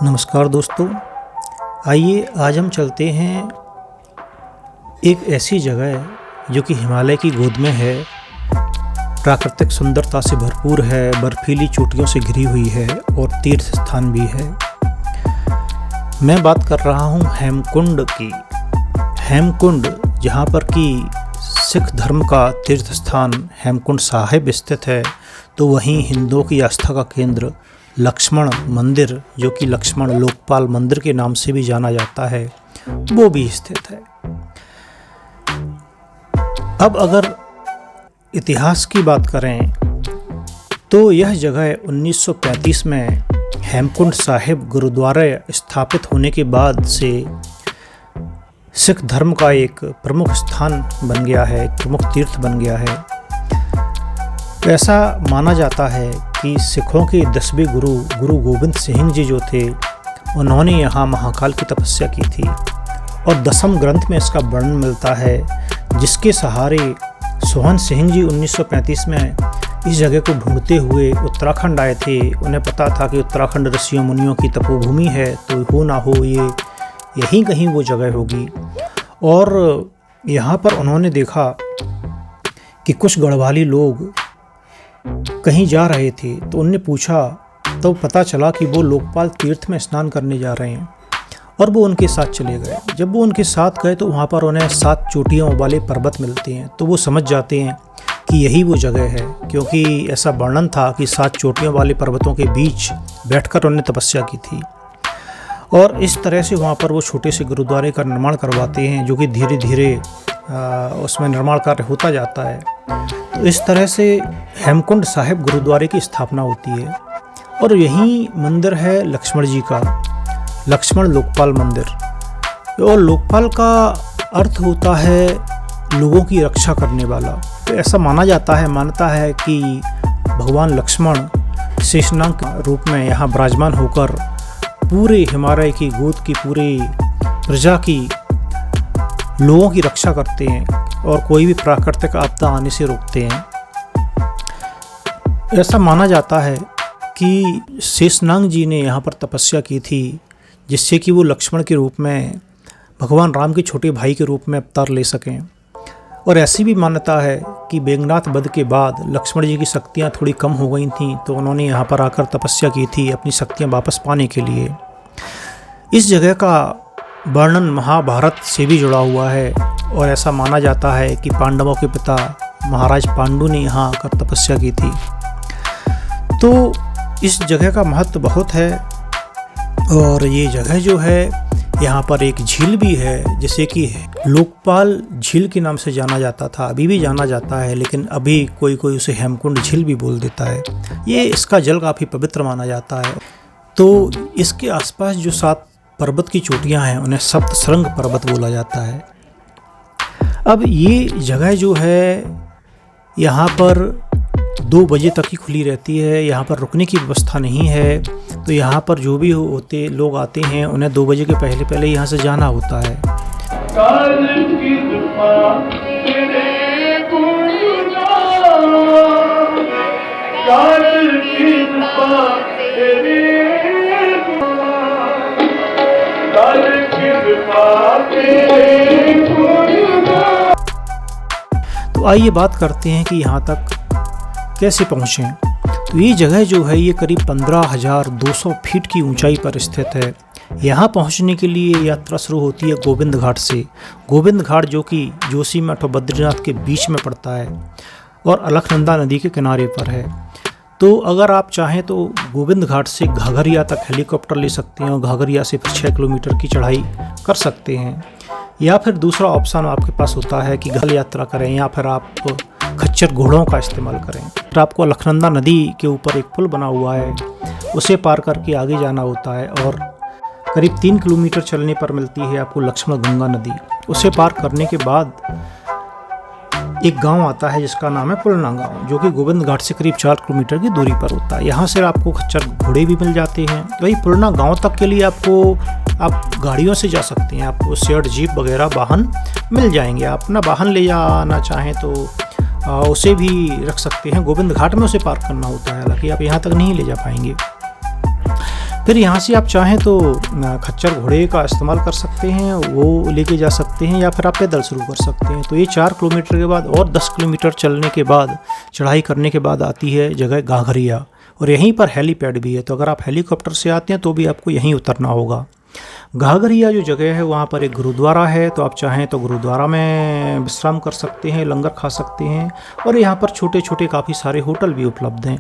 नमस्कार दोस्तों, आइए आज हम चलते हैं एक ऐसी जगह जो कि हिमालय की गोद में है, प्राकृतिक सुंदरता से भरपूर है, बर्फीली चोटियों से घिरी हुई है और तीर्थ स्थान भी है। मैं बात कर रहा हूँ हेमकुंड की। हेमकुंड जहाँ पर कि सिख धर्म का तीर्थ स्थान हेमकुंड साहिब स्थित है, तो वहीं हिंदुओं की आस्था का केंद्र लक्ष्मण मंदिर, जो कि लक्ष्मण लोकपाल मंदिर के नाम से भी जाना जाता है, वो भी स्थित है। अब अगर इतिहास की बात करें तो यह जगह 1935 में हेमकुंड साहिब गुरुद्वारा स्थापित होने के बाद से सिख धर्म का एक प्रमुख स्थान बन गया है, एक प्रमुख तीर्थ बन गया है। ऐसा माना जाता है कि सिखों के 10वें गुरु गोबिंद सिंह जी जो थे, उन्होंने यहाँ महाकाल की तपस्या की थी और 10वें ग्रंथ में इसका वर्णन मिलता है, जिसके सहारे सोहन सिंह जी 1935 में इस जगह को ढूंढते हुए उत्तराखंड आए थे। उन्हें पता था कि उत्तराखंड ऋषियों मुनियों की तपोभूमि है, तो हो ना हो ये यहीं कहीं वो जगह होगी। और यहाँ पर उन्होंने देखा कि कुछ गढ़वाली लोग कहीं जा रहे थे, तो उनने पूछा, तो पता चला कि वो लोकपाल तीर्थ में स्नान करने जा रहे हैं और वो उनके साथ चले गए। जब वो उनके साथ गए तो वहाँ पर उन्हें 7 चोटियों वाले पर्वत मिलते हैं, तो वो समझ जाते हैं कि यही वो जगह है, क्योंकि ऐसा वर्णन था कि 7 चोटियों वाले पर्वतों के बीच बैठकर उन्होंने तपस्या की थी। और इस तरह से वहाँ पर वो छोटे से गुरुद्वारे का निर्माण करवाते हैं, जो कि धीरे धीरे उसमें निर्माण कार्य होता जाता है। तो इस तरह से हेमकुंड साहिब गुरुद्वारे की स्थापना होती है। और यही मंदिर है लक्ष्मण जी का, लक्ष्मण लोकपाल मंदिर। और लोकपाल का अर्थ होता है लोगों की रक्षा करने वाला। तो ऐसा मानता है कि भगवान लक्ष्मण शेषनाग के रूप में यहाँ विराजमान होकर पूरे हिमालय की गोद की पूरी प्रजा की लोगों की रक्षा करते हैं और कोई भी प्राकृतिक आपदा आने से रोकते हैं। ऐसा माना जाता है कि शेषनाग जी ने यहाँ पर तपस्या की थी, जिससे कि वो लक्ष्मण के रूप में भगवान राम के छोटे भाई के रूप में अवतार ले सकें। और ऐसी भी मान्यता है कि बेंगनाथ वध के बाद लक्ष्मण जी की शक्तियाँ थोड़ी कम हो गई थीं, तो उन्होंने यहाँ पर आकर तपस्या की थी अपनी शक्तियाँ वापस पाने के लिए। इस जगह का वर्णन महाभारत से भी जुड़ा हुआ है और ऐसा माना जाता है कि पांडवों के पिता महाराज पांडु ने यहाँ आकर तपस्या की थी। तो इस जगह का महत्व बहुत है। और ये जगह जो है, यहाँ पर एक झील भी है, जिसे कि लोकपाल झील के नाम से जाना जाता था, अभी भी जाना जाता है, लेकिन अभी कोई उसे हेमकुंड झील भी बोल देता है। ये इसका जल काफ़ी पवित्र माना जाता है। तो इसके आसपास जो 7 पर्वत की चोटियां हैं, उन्हें सप्तशृंग पर्वत बोला जाता है। अब ये जगह जो है, यहाँ पर 2 बजे तक ही खुली रहती है। यहाँ पर रुकने की व्यवस्था नहीं है, तो यहाँ पर जो भी होते लोग आते हैं, उन्हें 2 बजे के पहले यहाँ से जाना होता है। तो आइए बात करते हैं कि यहाँ तक कैसे पहुँचें। तो ये जगह जो है, ये करीब 15,200 फीट की ऊंचाई पर स्थित है। यहाँ पहुँचने के लिए यात्रा शुरू होती है गोविंद घाट से। गोविंद घाट जो कि जोशीमठ और बद्रीनाथ के बीच में पड़ता है और अलकनंदा नदी के किनारे पर है। तो अगर आप चाहें तो गोविंद घाट से घाघरिया तक हेलीकॉप्टर ले सकते हैं और घाघरिया से फिर 6 किलोमीटर की चढ़ाई कर सकते हैं। या फिर दूसरा ऑप्शन आपके पास होता है कि गल यात्रा करें, या फिर आप खच्चर घोड़ों का इस्तेमाल करें। फिर आपको अलकनंदा नदी के ऊपर एक पुल बना हुआ है, उसे पार करके आगे जाना होता है और करीब 3 किलोमीटर चलने पर मिलती है आपको लक्ष्मण गंगा नदी। उसे पार करने के बाद एक गांव आता है जिसका नाम है पुलना गांव, जो कि गोविंद घाट से करीब 4 किलोमीटर की दूरी पर होता है। यहाँ से आपको खच्चर घोड़े भी मिल जाते हैं। वही पुलना गांव तक के लिए आप गाड़ियों से जा सकते हैं, आपको शेयर्ड जीप वगैरह वाहन मिल जाएंगे। आप अपना वाहन ले जाना चाहें तो उसे भी रख सकते हैं। गोविंद घाट में उसे पार्क करना होता है, हालांकि आप यहाँ तक नहीं ले जा पाएंगे। फिर यहाँ से आप चाहें तो खच्चर घोड़े का इस्तेमाल कर सकते हैं, वो लेके जा सकते हैं, या फिर आप पैदल शुरू कर सकते हैं। तो ये 4 किलोमीटर के बाद और 10 किलोमीटर चलने के बाद, चढ़ाई करने के बाद आती है जगह घाघरिया, और यहीं पर हेलीपैड भी है। तो अगर आप हेलीकॉप्टर से आते हैं तो भी आपको यहीं उतरना होगा। घाघरिया जो जगह है वहाँ पर एक गुरुद्वारा है, तो आप चाहें तो गुरुद्वारा में विश्राम कर सकते हैं, लंगर खा सकते हैं। और यहाँ पर छोटे छोटे काफ़ी सारे होटल भी उपलब्ध हैं,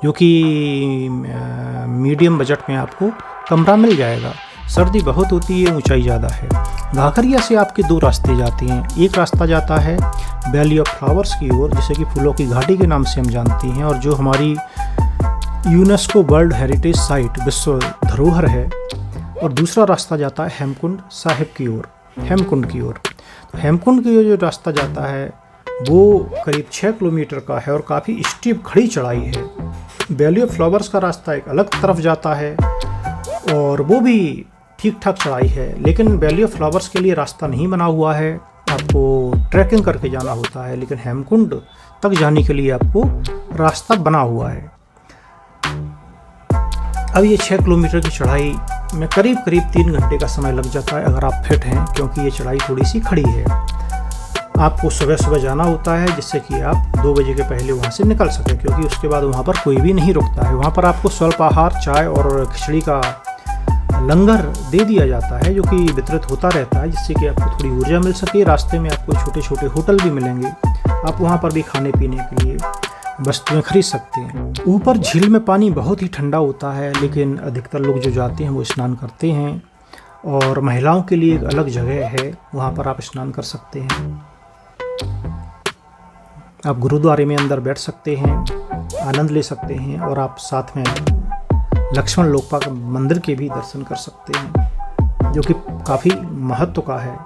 जो कि मीडियम बजट में आपको कमरा मिल जाएगा। सर्दी बहुत होती है, ऊंचाई ज़्यादा है। घाघरिया से आपके 2 रास्ते जाते हैं। एक रास्ता जाता है वैली ऑफ फ्लावर्स की ओर, जिसे कि फूलों की घाटी के नाम से हम जानते हैं, और जो हमारी यूनेस्को वर्ल्ड हेरिटेज साइट विश्व धरोहर है। और दूसरा रास्ता जाता है हेमकुंड साहिब की ओर, हेमकुंड की ओर। तो हेमकुंड की ओर जो रास्ता जाता है वो करीब 6 किलोमीटर का है और काफ़ी स्टीप खड़ी चढ़ाई है। वैली ऑफ फ्लावर्स का रास्ता एक अलग तरफ जाता है और वो भी ठीक ठाक चढ़ाई है, लेकिन वैली ऑफ फ्लावर्स के लिए रास्ता नहीं बना हुआ है, आपको ट्रैकिंग करके जाना होता है। लेकिन हेमकुंड तक जाने के लिए आपको रास्ता बना हुआ है। अब ये 6 किलोमीटर की चढ़ाई में करीब 3 घंटे का समय लग जाता है अगर आप फिट हैं, क्योंकि ये चढ़ाई थोड़ी सी खड़ी है। आपको सुबह सुबह जाना होता है, जिससे कि आप 2 बजे के पहले वहाँ से निकल सकें, क्योंकि उसके बाद वहाँ पर कोई भी नहीं रुकता है। वहाँ पर आपको स्वल्प आहार, चाय और खिचड़ी का लंगर दे दिया जाता है, जो कि वितरित होता रहता है, जिससे कि आपको थोड़ी ऊर्जा मिल सके। रास्ते में आपको छोटे छोटे होटल भी मिलेंगे, आप वहाँ पर भी खाने पीने के लिए वस्तुएं खरीद सकते हैं। ऊपर झील में पानी बहुत ही ठंडा होता है, लेकिन अधिकतर लोग जो जाते हैं वो स्नान करते हैं, और महिलाओं के लिए एक अलग जगह है, वहाँ पर आप स्नान कर सकते हैं। आप गुरुद्वारे में अंदर बैठ सकते हैं, आनंद ले सकते हैं, और आप साथ में लक्ष्मण लोकपाल मंदिर के भी दर्शन कर सकते हैं, जो कि काफ़ी महत्व का है।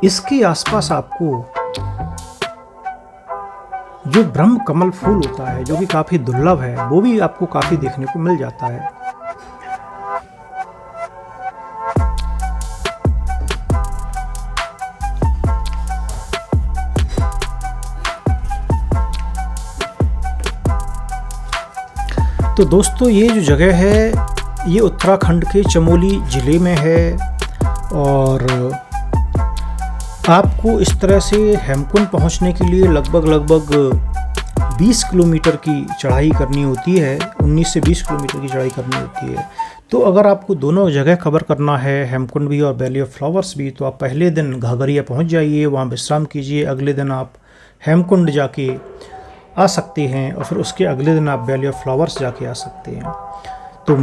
इसके आसपास आपको जो ब्रह्म कमल फूल होता है, जो कि काफ़ी दुर्लभ है, वो भी आपको काफ़ी देखने को मिल जाता है। तो दोस्तों, ये जो जगह है ये उत्तराखंड के चमोली ज़िले में है, और आपको इस तरह से हेमकुंड पहुंचने के लिए लगभग 20 किलोमीटर की चढ़ाई करनी होती है, 19 से 20 किलोमीटर की चढ़ाई करनी होती है। तो अगर आपको दोनों जगह कवर करना है, हेमकुंड भी और वैली ऑफ फ्लावर्स भी, तो आप पहले दिन घाघरिया पहुंच जाइए, वहां विश्राम कीजिए। अगले दिन आप हेमकुंड जाके आ सकते हैं, और फिर उसके अगले दिन आप वैली ऑफ फ्लावर्स जाके आ सकते हैं। तो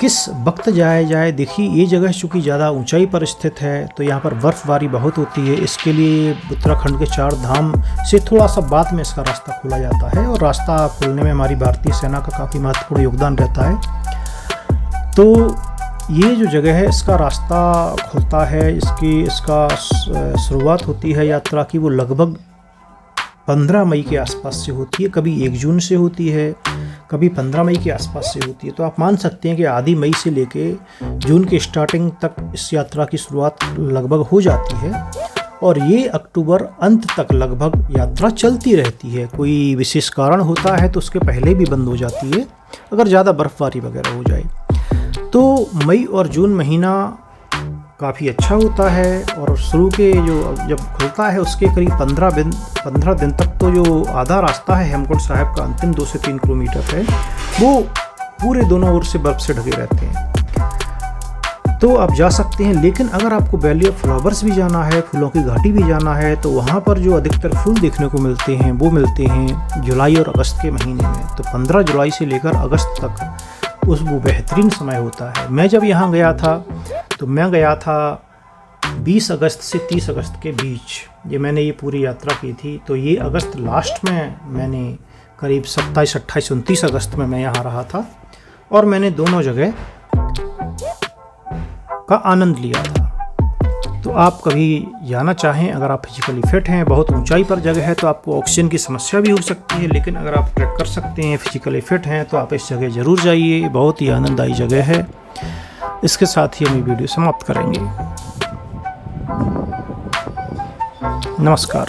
किस वक्त जाए देखिए, ये जगह चूँकि ज़्यादा ऊंचाई पर स्थित है, तो यहाँ पर बर्फ़बारी बहुत होती है। इसके लिए उत्तराखंड के 4 धाम से थोड़ा सा बाद में इसका रास्ता खोला जाता है, और रास्ता खोलने में हमारी भारतीय सेना का काफ़ी महत्वपूर्ण योगदान रहता है। तो ये जो जगह है, इसका रास्ता खुलता है, इसका शुरुआत होती है यात्रा की, वो लगभग 15 मई के आसपास से होती है। कभी 1 जून से होती है, कभी 15 मई के आसपास से होती है। तो आप मान सकते हैं कि आधी मई से लेके जून के स्टार्टिंग तक इस यात्रा की शुरुआत लगभग हो जाती है, और ये अक्टूबर अंत तक लगभग यात्रा चलती रहती है। कोई विशेष कारण होता है तो उसके पहले भी बंद हो जाती है, अगर ज़्यादा बर्फ़बारी वगैरह हो जाए। तो मई और जून महीना काफ़ी अच्छा होता है, और शुरू के जब खुलता है उसके करीब 15 दिन तक तो जो आधा रास्ता है हेमकुंड साहिब का, अंतिम 2 से 3 किलोमीटर है, वो पूरे दोनों ओर से बर्फ़ से ढके रहते हैं। तो आप जा सकते हैं। लेकिन अगर आपको वैली ऑफ फ्लावर्स भी जाना है, फूलों की घाटी भी जाना है, तो वहाँ पर जो अधिकतर फूल देखने को मिलते हैं वो मिलते हैं जुलाई और अगस्त के महीने में। तो 15 जुलाई से लेकर अगस्त तक वो बेहतरीन समय होता है। मैं जब यहाँ गया था तो मैं गया था 20 अगस्त से 30 अगस्त के बीच, मैंने ये पूरी यात्रा की थी। तो ये अगस्त लास्ट में मैंने करीब 27, 28, 29 अगस्त में मैं यहाँ रहा था, और मैंने दोनों जगह का आनंद लिया था। तो आप कभी जाना चाहें, अगर आप फिजिकली फिट हैं, बहुत ऊंचाई पर जगह है तो आपको ऑक्सीजन की समस्या भी हो सकती है, लेकिन अगर आप ट्रैक कर सकते हैं, फिजिकली फिट हैं, तो आप इस जगह ज़रूर जाइए। बहुत ही आनंददायी जगह है। इसके साथ ही हम ये वीडियो समाप्त करेंगे। नमस्कार।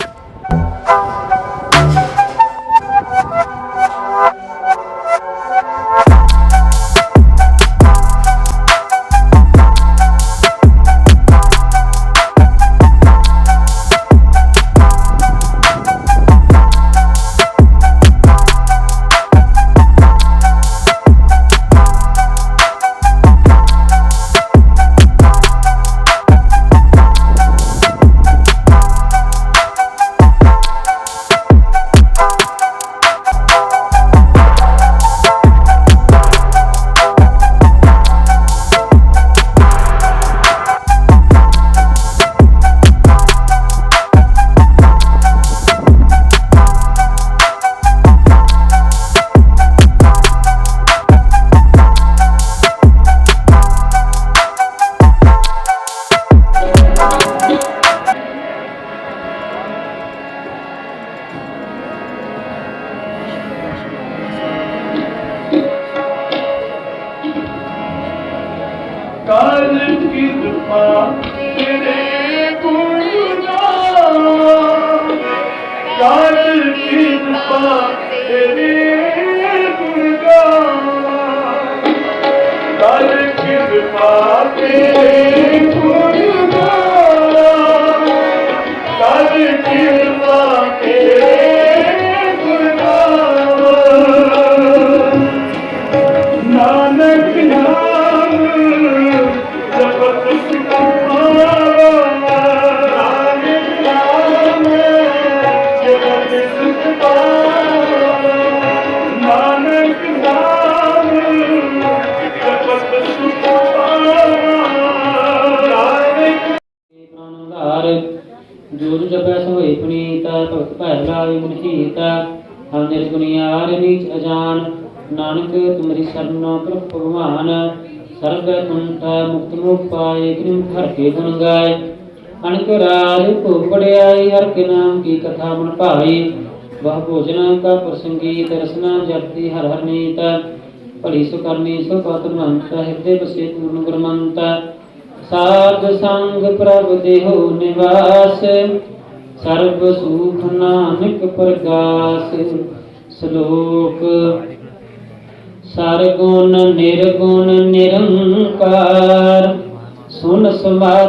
पार। जो जो जपै सोए पुनीत, भगत भै लाए मन हीत। हम निर्गुणियार नीच अजान, नानक तुमरी शरण प्रभु भगवान। सर्व कुंठ मुक्त मुख पाए, कृम हर के गुण गाए। अनक राज भोग बढ़ियाई, हर के नाम की कथा मन भाई। वह भोजन का प्रसंगीत, रसना जपती हर हर नीत। भली सुकर्मी सुपत महंत, हृदय बसे पूर्ण गुरमंत। साध संग प्रभ देहो निवास, सर्व सुख नानक प्रगास। श्लोक सरगुण निर्गुण निरंकार, सुन समाधि